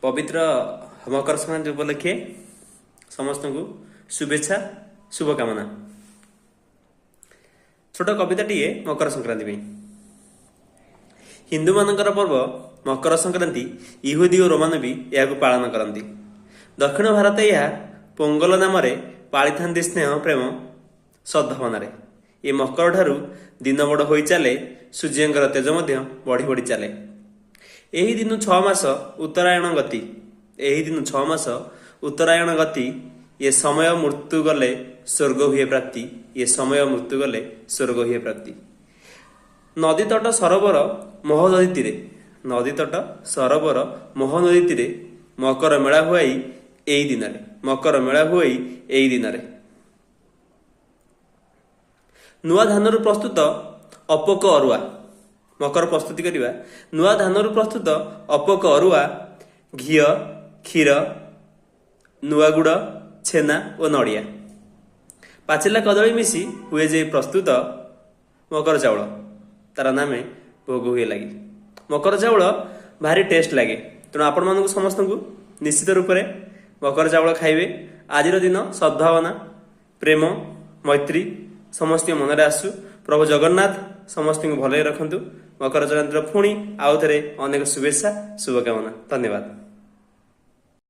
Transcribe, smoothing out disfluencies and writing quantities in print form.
पवित्र मकर संक्रांति उपलक्षे समस्त को शुभेच्छा शुभकामना। छोट कविता टीए मकर संक्रांति। हिंदू मानकर पर्व मकर संक्रांति इहुदी और रोमान भी यह पालन करती। दक्षिण भारत यह पोंगल नाम पाली था स्नेह प्रेम सद्भावना। ये मकर ठारू दिन बड़ हो चले सूर्यंकर तेज बढ़ी बढ़ी चले। यही दिन 6 मास उत्तरायण गति। यही दिन 6 मास उत्तरायण गति। ये समय मृत्यु गले स्वर्ग हुए प्राप्ति। ये समय मृत्यु गले स्वर्ग हुए प्राप्ति। नदी तट सरोवर महानदी तीरे। नदी तट सरोवर महानदी तीरे मकर मेला हुई यही दिन। मकर मेला हुई यही दिन। नुआ धान प्रस्तुत अपोक अरुआ। मकर प्रस्तुति करवा नुआ धान प्रस्तुत अपोक अरुआ घी क्षीर नुआ गुड़ छेना और नड़िया पाचिला कदली मिसी हुए जे प्रस्तुत मकर चाउल तार नाम भोग हुए लगे। मकर चाउल भारी टेस्ट लगे। तेणु आपण मानक समस्त को निश्चित रूप से मकर चाउल खाइबे। आज दिन सद्भावना प्रेम मैत्री समस्त मन में आसु। प्रभु जगन्नाथ समस्त को भले रखंतु। मकर संक्रांति पुणी आउ थे अनेक शुभेच्छा शुभकामना। धन्यवाद।